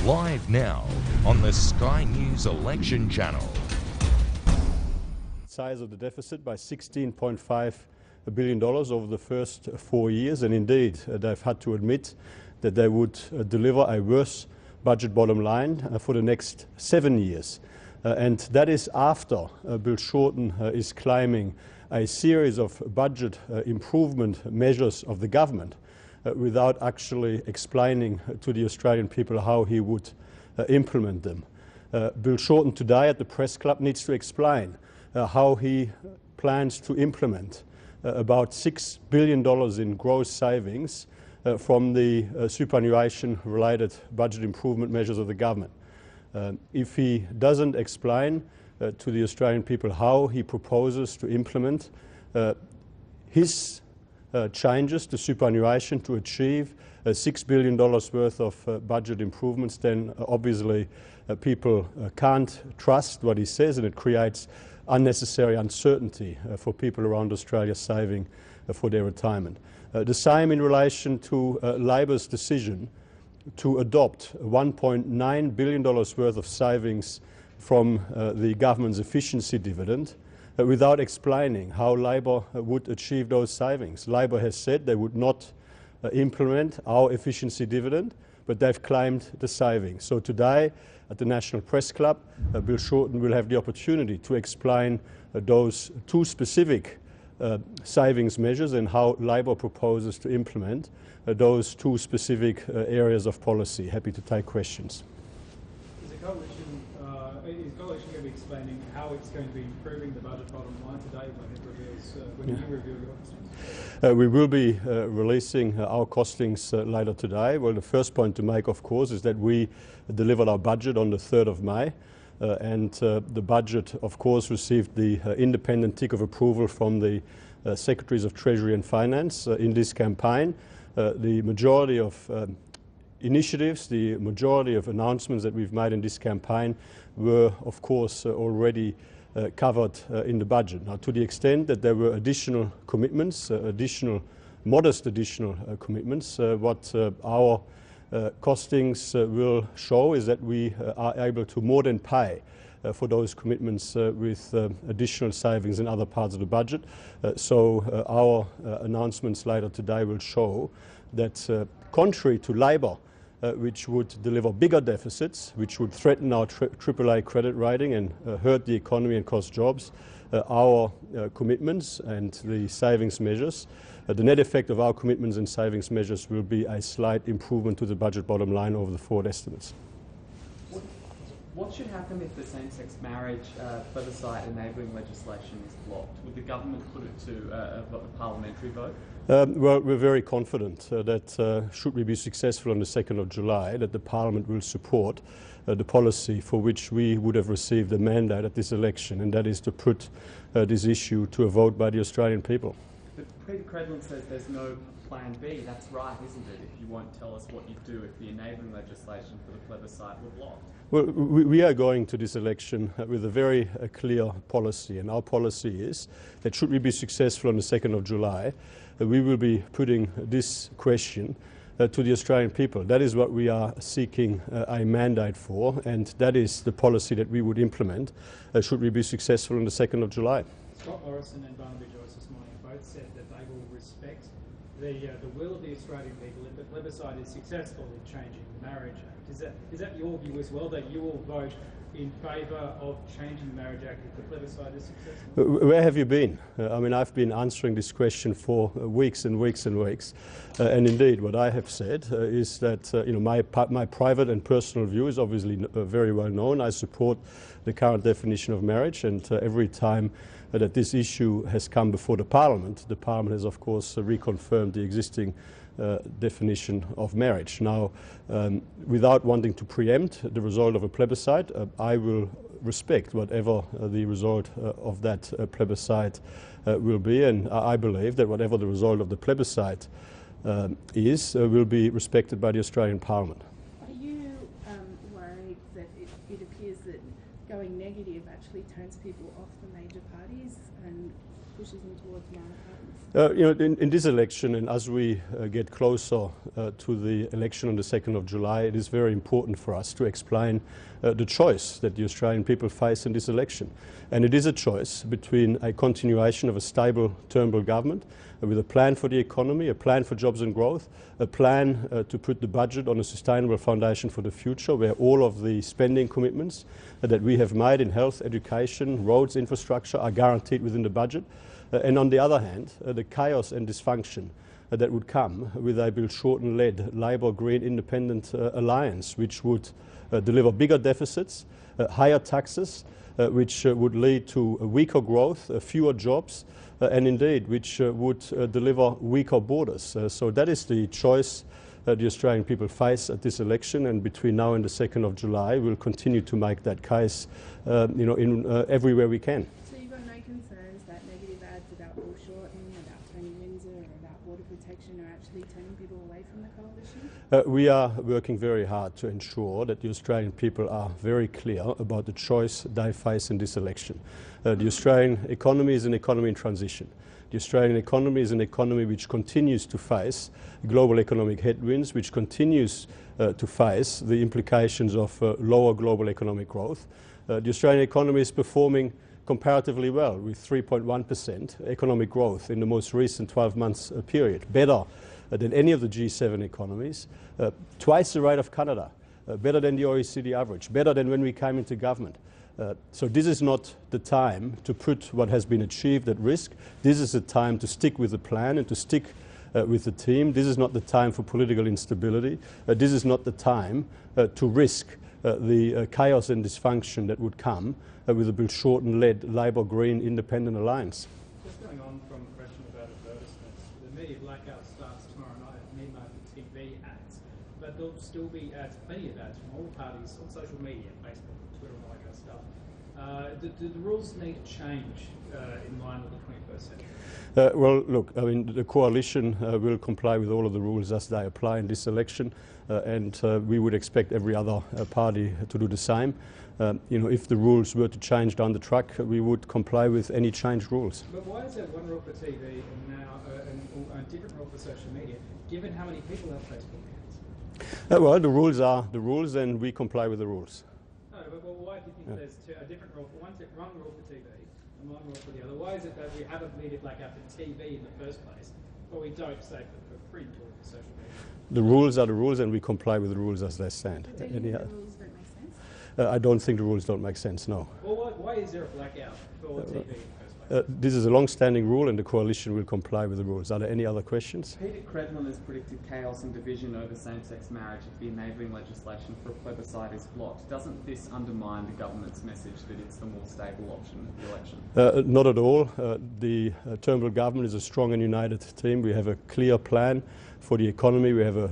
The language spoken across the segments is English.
Live now on the Sky News Election Channel. Size of the deficit by $16.5 billion over the first 4 years, and indeed they've had to admit that they would deliver a worse budget bottom line for the next 7 years. And that is after Bill Shorten is claiming a series of budget improvement measures of the government without actually explaining to the Australian people how he would implement them. Bill Shorten today at the press club needs to explain how he plans to implement about $6 billion in gross savings from the superannuation-related budget improvement measures of the government. If he doesn't explain to the Australian people how he proposes to implement his changes to superannuation to achieve $6 billion worth of budget improvements, then obviously people can't trust what he says, and it creates unnecessary uncertainty for people around Australia saving for their retirement. The same in relation to Labor's decision to adopt $1.9 billion worth of savings from the government's efficiency dividend without explaining how Labor would achieve those savings. Labor has said they would not implement our efficiency dividend, but they've claimed the savings. So today at the National Press Club, Bill Shorten will have the opportunity to explain those two specific savings measures and how Labor proposes to implement those two specific areas of policy. Happy to take questions. Is the coalition going to be explaining how it's going to be improving the budget bottom line today when you reveal your costings? We will be releasing our costings later today. Well, the first point to make, of course, is that we delivered our budget on the 3rd of May. And the budget, of course, received the independent tick of approval from the Secretaries of Treasury and Finance in this campaign. The majority of initiatives, the majority of announcements that we've made in this campaign were, of course, already covered in the budget. Now, to the extent that there were additional commitments, modest additional commitments, what our costings will show is that we are able to more than pay for those commitments with additional savings in other parts of the budget. So our announcements later today will show that contrary to Labor, which would deliver bigger deficits, which would threaten our AAA credit rating and hurt the economy and cost jobs, our commitments and the savings measures, the net effect of our commitments and savings measures will be a slight improvement to the budget bottom line over the forward estimates. What should happen if the same-sex marriage plebiscite enabling legislation is blocked? Would the government put it to a parliamentary vote? Well, we're very confident that should we be successful on the 2nd of July, that the Parliament will support the policy for which we would have received a mandate at this election, and that is to put this issue to a vote by the Australian people. But Peter Credlin says there's no plan B. That's right, isn't it, if you won't tell us what you'd do if the enabling legislation for the plebiscite were blocked? Well, we are going to this election with a very clear policy, and our policy is that should we be successful on the 2nd of July, we will be putting this question to the Australian people. That is what we are seeking a mandate for, and that is the policy that we would implement should we be successful on the 2nd of July. Scott Morrison and Barnaby Joyce this morning both said that they will respect the will of the Australian people if the plebiscite is successful in changing the Marriage Act. Is that your view as well, that you will vote in favour of changing the Marriage Act if the plebiscite is successful? Where have you been? I mean, I've been answering this question for weeks and weeks and weeks. And indeed, what I have said is that my private and personal view is obviously very well known. I support the current definition of marriage, and every time that this issue has come before the Parliament has, of course, reconfirmed the existing definition of marriage. Now, without wanting to preempt the result of a plebiscite, I will respect whatever the result of that plebiscite will be, and I believe that whatever the result of the plebiscite is, will be respected by the Australian Parliament. Are you worried that it appears that going negative actually turns people off the major parties, and pushes them towards minor In this election, and as we get closer to the election on the 2nd of July, it is very important for us to explain the choice that the Australian people face in this election. And it is a choice between a continuation of a stable Turnbull government with a plan for the economy, a plan for jobs and growth, a plan to put the budget on a sustainable foundation for the future, where all of the spending commitments that we have made in health, education, roads, infrastructure are guaranteed within the budget. And on the other hand, the chaos and dysfunction that would come with a Bill Shorten-led Labor-Green Independent alliance, which would deliver bigger deficits, higher taxes, which would lead to weaker growth, fewer jobs, and indeed which would deliver weaker borders. So that is the choice the Australian people face at this election, and between now and the 2nd of July we'll continue to make that case everywhere we can. So you've got no concerns that negative ads about Bill Shorten, about Tony Windsor, or about water protection are actually turning people away from the coalition? We are working very hard to ensure that the Australian people are very clear about the choice they face in this election. The Australian economy is an economy in transition. The Australian economy is an economy which continues to face global economic headwinds, which continues to face the implications of lower global economic growth. The Australian economy is performing comparatively well, with 3.1% economic growth in the most recent 12 months period, better than any of the G7 economies, twice the rate of Canada, better than the OECD average, better than when we came into government. So this is not the time to put what has been achieved at risk. This is the time to stick with the plan and to stick with the team. This is not the time for political instability. This is not the time to risk the chaos and dysfunction that would come with a Bill Shorten-led Labor-Green Independent alliance. Just going on from the question about advertisements, the media blackout starts tomorrow night at midnight with TV ads, but there'll still be ads, plenty of ads from all parties on social media, Facebook, Twitter, and all that kind of stuff. Do the rules need to change in line with the 21st century? Well, look, I mean, the coalition will comply with all of the rules as they apply in this election, and we would expect every other party to do the same. If the rules were to change down the track, we would comply with any changed rules. But why is there one rule for TV and now a different rule for social media, given how many people have Facebook accounts? Well, the rules are the rules, and we comply with the rules. No, but why do you think there's a different rule for one rule for TV and one rule for the other? Why is it that we have a media blackout for TV in the first place, but we don't say for print or for social media? The rules are the rules, and we comply with the rules as they stand. Do you think the rules don't make sense? I don't think the rules don't make sense, no. Well, why is there a blackout for TV in the first place? This is a long-standing rule, and the coalition will comply with the rules. Are there any other questions? Peter Credlin has predicted chaos and division over same-sex marriage if the enabling legislation for a plebiscite is blocked. Doesn't this undermine the government's message that it's the more stable option of the election? Not at all. The Turnbull government is a strong and united team. We have a clear plan for the economy. We have a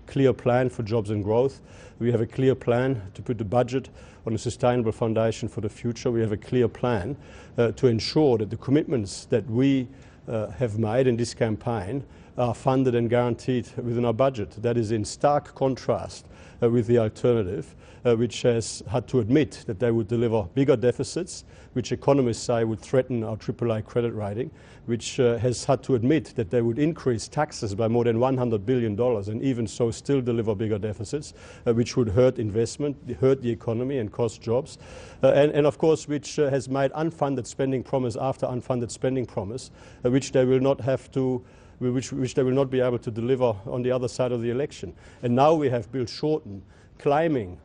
clear plan for jobs and growth. We have a clear plan to put the budget on a sustainable foundation for the future. We have a clear plan to ensure that the commitments that we have made in this campaign are funded and guaranteed within our budget. That is in stark contrast with the alternative, which has had to admit that they would deliver bigger deficits, which economists say would threaten our AAA credit rating, which has had to admit that they would increase taxes by more than $100 billion and even so still deliver bigger deficits, which would hurt investment, hurt the economy and cost jobs, and of course which has made unfunded spending promise after unfunded spending promise, which they will not have to which they will not be able to deliver on the other side of the election. And now we have Bill Shorten claiming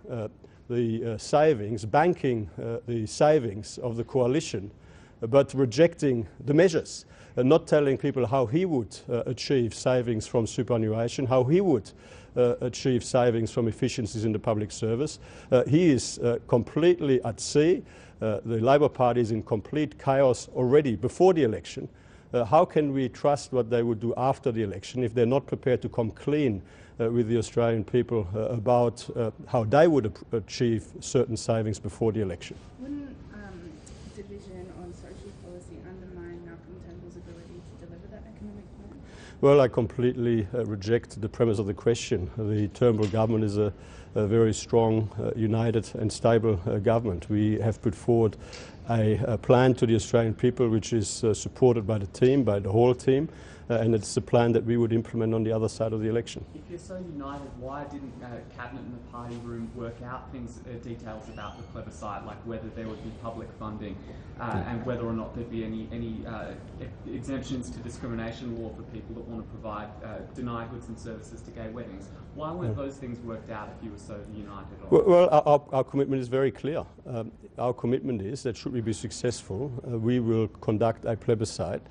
the savings, banking the savings of the coalition, but rejecting the measures, not telling people how he would achieve savings from superannuation, how he would achieve savings from efficiencies in the public service. He is completely at sea. The Labor Party is in complete chaos already before the election. How can we trust what they would do after the election if they're not prepared to come clean with the Australian people about how they would achieve certain savings before the election? Wouldn't division on social policy undermine Malcolm Turnbull's ability to deliver that economic plan? Well, I completely reject the premise of the question. The Turnbull government is a very strong, united and stable government. We have put forward a plan to the Australian people which is supported by the team, by the whole team, and it's a plan that we would implement on the other side of the election. If you're so united, why didn't Cabinet and the party room work out details about the plebiscite, like whether there would be public funding and whether or not there'd be any exemptions to discrimination law for people that want to provide, deny goods and services to gay weddings? Why weren't those things worked out if you were so united? Well, our commitment is very clear. Our commitment is that should we be successful, we will conduct a plebiscite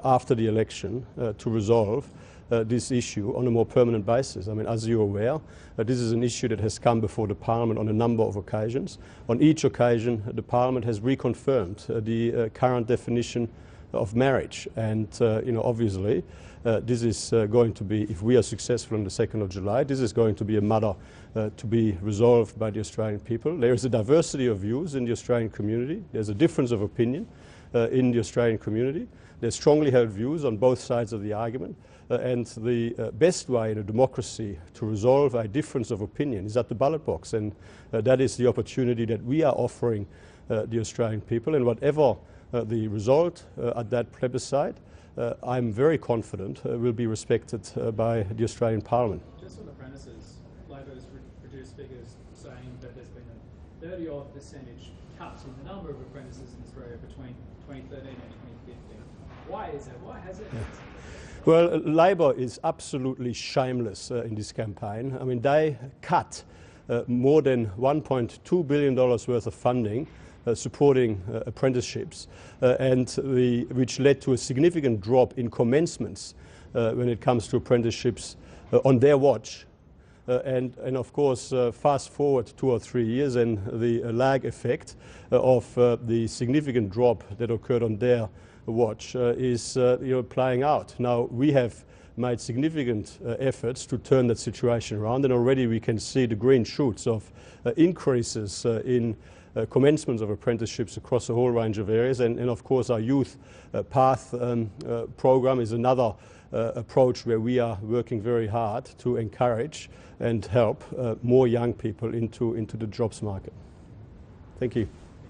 after the election to resolve this issue on a more permanent basis. I mean, as you're aware, this is an issue that has come before the Parliament on a number of occasions. On each occasion, the Parliament has reconfirmed the current definition of marriage. And, obviously, this is going to be, if we are successful on the 2nd of July, this is going to be a matter to be resolved by the Australian people. There is a diversity of views in the Australian community. There's a difference of opinion in the Australian community. There's strongly held views on both sides of the argument. And the best way in a democracy to resolve a difference of opinion is at the ballot box. And that is the opportunity that we are offering the Australian people. And whatever the result at that plebiscite, I'm very confident will be respected by the Australian Parliament. Just on apprentices, Labor has produced figures saying that there's been a 30-odd % cut in the number of apprentices in Australia between 2013 and 2015. Why is that? Why has it? Well, Labor is absolutely shameless in this campaign. I mean, they cut more than $1.2 billion worth of funding supporting apprenticeships, which led to a significant drop in commencements when it comes to apprenticeships on their watch. And of course, fast forward 2 or 3 years and the lag effect of the significant drop that occurred on their watch is playing out. Now, we have made significant efforts to turn that situation around, and already we can see the green shoots of increases in commencements of apprenticeships across a whole range of areas. And of course, our youth path program is another approach where we are working very hard to encourage and help more young people into the jobs market. Thank you.